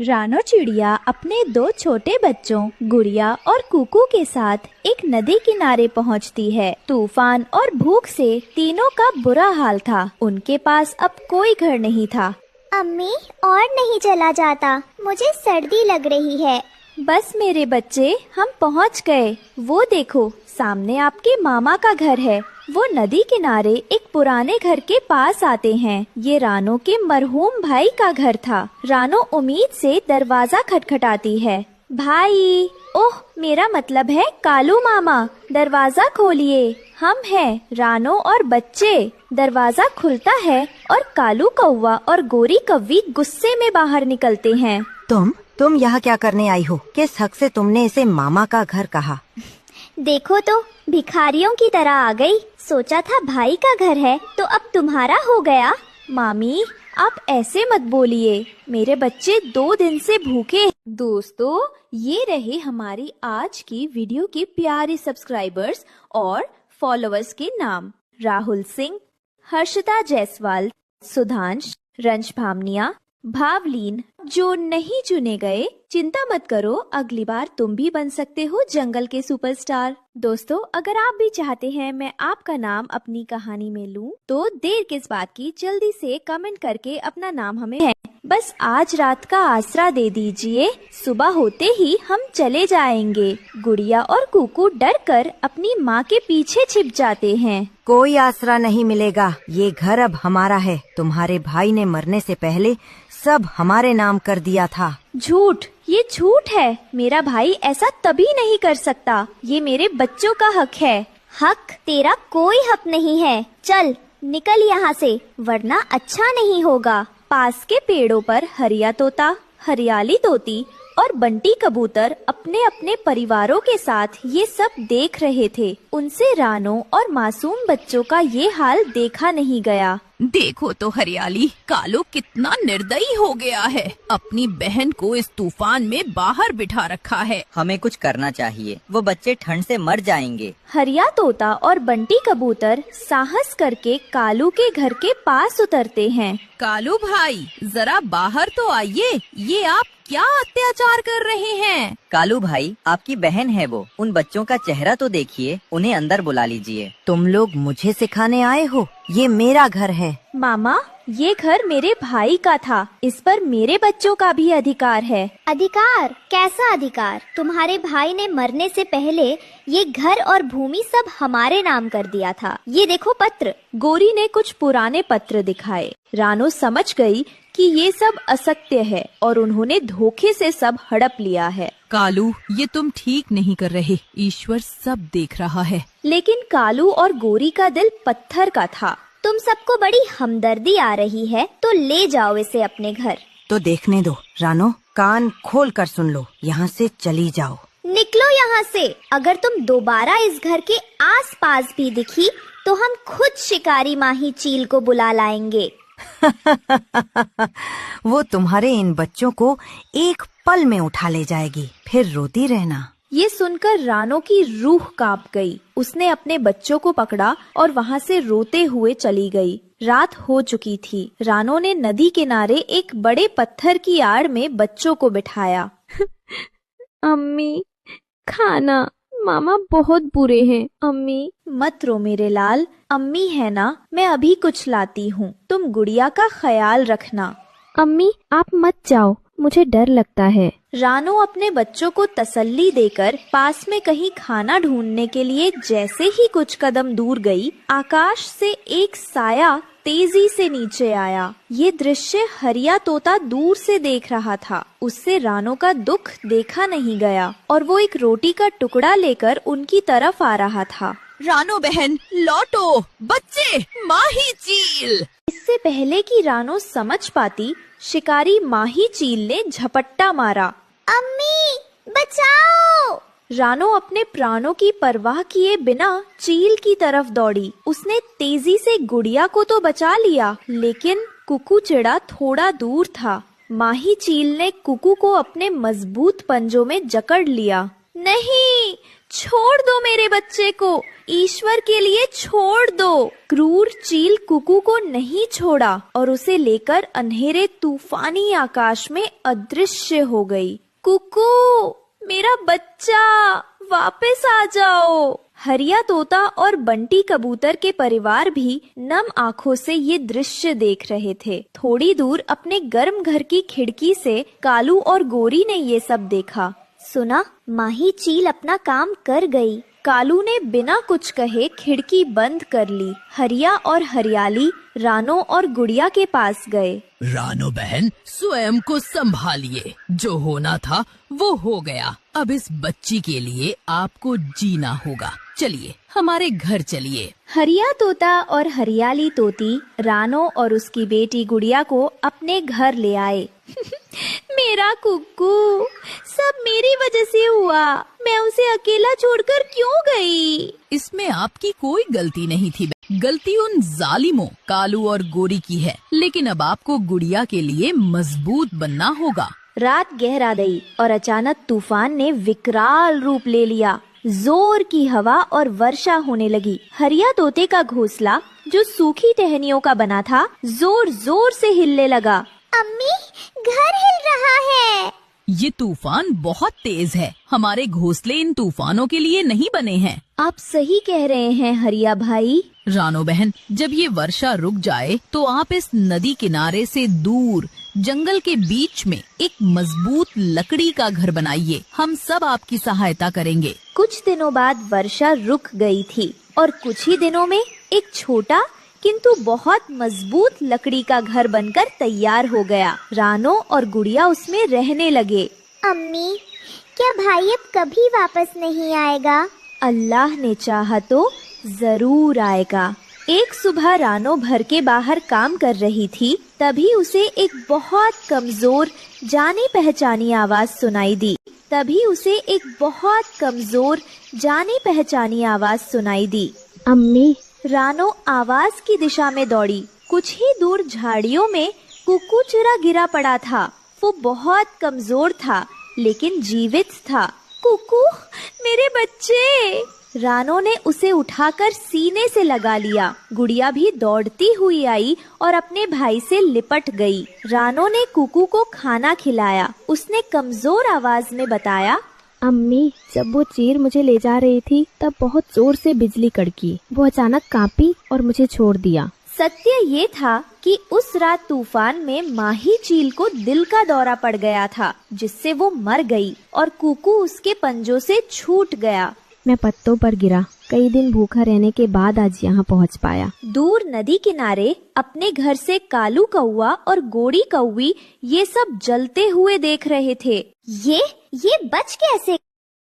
रानो चिड़िया अपने दो छोटे बच्चों गुड़िया और कुकू के साथ एक नदी किनारे पहुंचती है। तूफान और भूख से तीनों का बुरा हाल था। उनके पास अब कोई घर नहीं था। अम्मी, और नहीं चला जाता, मुझे सर्दी लग रही है। बस मेरे बच्चे, हम पहुंच गए। वो देखो, सामने आपके मामा का घर है। वो नदी किनारे एक पुराने घर के पास आते हैं। ये रानो के मरहूम भाई का घर था। रानो उम्मीद से दरवाजा खटखटाती है। भाई, ओह मेरा मतलब है कालू मामा, दरवाजा खोलिए, हम हैं रानो और बच्चे। दरवाजा खुलता है और कालू कौवा और गोरी कव्वी गुस्से में बाहर निकलते हैं। तुम यहाँ क्या करने आई हो? किस हक से तुमने इसे मामा का घर कहा? देखो तो, भिखारियों की तरह आ गई। सोचा था भाई का घर है तो अब तुम्हारा हो गया। मामी, आप ऐसे मत बोलिए, मेरे बच्चे 2 दिन से भूखे। दोस्तों, ये रहे हमारी आज की वीडियो के प्यारे सब्सक्राइबर्स और फॉलोअर्स के नाम। राहुल सिंह, हर्षिता जायसवाल, सुधांश, रंश भामनिया, भावलीन। जो नहीं चुने गए, चिंता मत करो, अगली बार तुम भी बन सकते हो जंगल के सुपरस्टार। दोस्तों, अगर आप भी चाहते हैं मैं आपका नाम अपनी कहानी में लूं, तो देर किस बात की, जल्दी से कमेंट करके अपना नाम हमें है। बस आज रात का आसरा दे दीजिए, सुबह होते ही हम चले जाएंगे। गुड़िया और कुकू डरकर अपनी माँ के पीछे छिप जाते हैं। कोई आसरा नहीं मिलेगा, ये घर अब हमारा है। तुम्हारे भाई ने मरने से पहले सब हमारे नाम कर दिया था। झूठ, ये झूठ है। मेरा भाई ऐसा तभी नहीं कर सकता। ये मेरे बच्चों का हक है। हक? तेरा कोई हक नहीं है। चल निकल यहाँ से, वरना अच्छा नहीं होगा। पास के पेड़ों पर हरिया तोता, हरियाली तोती और बंटी कबूतर अपने अपने परिवारों के साथ ये सब देख रहे थे। उनसे रानो और मासूम बच्चों का ये हाल देखा नहीं गया। देखो तो हरियाली, कालू कितना निर्दयी हो गया है। अपनी बहन को इस तूफान में बाहर बिठा रखा है। हमें कुछ करना चाहिए, वो बच्चे ठंड से मर जाएंगे। हरिया तोता और बंटी कबूतर साहस करके कालू के घर के पास उतरते हैं। कालू भाई, जरा बाहर तो आइए, ये आप क्या अत्याचार कर रहे हैं? कालू भाई, आपकी बहन है वो, उन बच्चों का चेहरा तो देखिए, उन्हें अंदर बुला लीजिए। तुम लोग मुझे सिखाने आए हो? ये मेरा घर है। मामा, ये घर मेरे भाई का था, इस पर मेरे बच्चों का भी अधिकार है। अधिकार? कैसा अधिकार? तुम्हारे भाई ने मरने से पहले ये घर और भूमि सब हमारे नाम कर दिया था। ये देखो पत्र। गोरी ने कुछ पुराने पत्र दिखाए। रानो समझ गई कि ये सब असत्य है और उन्होंने धोखे से सब हड़प लिया है। कालू, ये तुम ठीक नहीं कर रहे, ईश्वर सब देख रहा है। लेकिन कालू और गोरी का दिल पत्थर का था। तुम सबको बड़ी हमदर्दी आ रही है तो ले जाओ इसे अपने घर। तो देखने दो। रानो, कान खोल कर सुन लो, यहाँ से चली जाओ। निकलो यहाँ से। अगर तुम दोबारा इस घर के आसपास भी दिखी तो हम खुद शिकारी माही चील को बुला लाएंगे। वो तुम्हारे इन बच्चों को एक पल में उठा ले जाएगी, फिर रोती रहना। ये सुनकर रानो की रूह कांप गई। उसने अपने बच्चों को पकड़ा और वहाँ से रोते हुए चली गई। रात हो चुकी थी। रानो ने नदी किनारे एक बड़े पत्थर की आड़ में बच्चों को बिठाया। अम्मी, खाना, मामा बहुत बुरे हैं। अम्मी, मत रो मेरे लाल, अम्मी है ना, मैं अभी कुछ लाती हूँ। तुम गुड़िया का ख्याल रखना। अम्मी, आप मत जाओ, मुझे डर लगता है। रानो अपने बच्चों को तसल्ली देकर पास में कहीं खाना ढूंढने के लिए जैसे ही कुछ कदम दूर गई, आकाश से एक साया तेजी से नीचे आया। ये दृश्य हरिया तोता दूर से देख रहा था। उससे रानो का दुख देखा नहीं गया और वो एक रोटी का टुकड़ा लेकर उनकी तरफ आ रहा था। रानो बहन, लौटो, बच्चे, माही चील। इससे पहले कि रानो समझ पाती, शिकारी माही चील ने झपट्टा मारा। अम्मी, बचाओ! रानो अपने प्राणों की परवाह किए बिना चील की तरफ दौड़ी। उसने तेजी से गुड़िया को तो बचा लिया, लेकिन कुकू चिड़ा थोड़ा दूर था। माही चील ने कुकू को अपने मजबूत पंजों में जकड़ लिया। नहीं, छोड़ दो मेरे बच्चे को, ईश्वर के लिए छोड़ दो। क्रूर चील कुकू को नहीं छोड़ा और उसे लेकर अंधेरे तूफानी आकाश में अदृश्य हो गई। कुकू, मेरा बच्चा, वापस आ जाओ। हरिया तोता और बंटी कबूतर के परिवार भी नम आंखों से ये दृश्य देख रहे थे। थोड़ी दूर अपने गर्म घर की खिड़की से कालू और गोरी ने ये सब देखा। सुना, माही चील अपना काम कर गई। कालू ने बिना कुछ कहे खिड़की बंद कर ली। हरिया और हरियाली रानो और गुड़िया के पास गए। रानो बहन, स्वयं को संभालिए। जो होना था वो हो गया। अब इस बच्ची के लिए आपको जीना होगा। चलिए, हमारे घर चलिए। हरिया तोता और हरियाली तोती रानो और उसकी बेटी गुड़िया को अपने घर ले आए। मेरा कुक्कू, सब मेरी वजह से हुआ। मैं उसे अकेला छोड़कर क्यों गई? इसमें आपकी कोई गलती नहीं थी। गलती उन जालिमों कालू और गोरी की है। लेकिन अब आपको गुड़िया के लिए मजबूत बनना होगा। रात गहरा गई और अचानक तूफान ने विकराल रूप ले लिया। जोर की हवा और वर्षा होने लगी। हरिया तोते का घोंसला, जो सूखी टहनियों का बना था, जोर जोर से हिलने लगा। अम्मी, घर हिल रहा है। ये तूफान बहुत तेज है। हमारे घोंसले इन तूफानों के लिए नहीं बने हैं। आप सही कह रहे हैं हरिया भाई। रानो बहन, जब ये वर्षा रुक जाए तो आप इस नदी किनारे से दूर जंगल के बीच में एक मजबूत लकड़ी का घर बनाइए। हम सब आपकी सहायता करेंगे। कुछ दिनों बाद वर्षा रुक गई थी और कुछ ही दिनों में एक छोटा किंतु बहुत मजबूत लकड़ी का घर बनकर तैयार हो गया। रानो और गुड़िया उसमें रहने लगे। अम्मी, क्या भाई अब कभी वापस नहीं आएगा? अल्लाह ने चाहा तो जरूर आएगा। एक सुबह रानो घर के बाहर काम कर रही थी, तभी उसे एक बहुत कमजोर जानी पहचानी आवाज सुनाई दी। अम्मी, रानो आवाज की दिशा में दौड़ी। कुछ ही दूर झाड़ियों में कुकू चुरा गिरा पड़ा था। वो बहुत कमजोर था लेकिन जीवित था। कुकू, मेरे बच्चे! रानो ने उसे उठाकर सीने से लगा लिया। गुड़िया भी दौड़ती हुई आई और अपने भाई से लिपट गई। रानो ने कुकू को खाना खिलाया। उसने कमजोर आवाज में बताया, अम्मी, जब वो चीर मुझे ले जा रही थी तब बहुत जोर से बिजली कड़की। वो अचानक कांपी और मुझे छोड़ दिया। सत्य ये था कि उस रात तूफान में माही चील को दिल का दौरा पड़ गया था, जिससे वो मर गई और कुकू उसके पंजों से छूट गया। मैं पत्तों पर गिरा। कई दिन भूखा रहने के बाद आज यहाँ पहुँच पाया। दूर नदी किनारे अपने घर से कालू कौआ और गोरी कौवी ये सब जलते हुए देख रहे थे। ये बच कैसे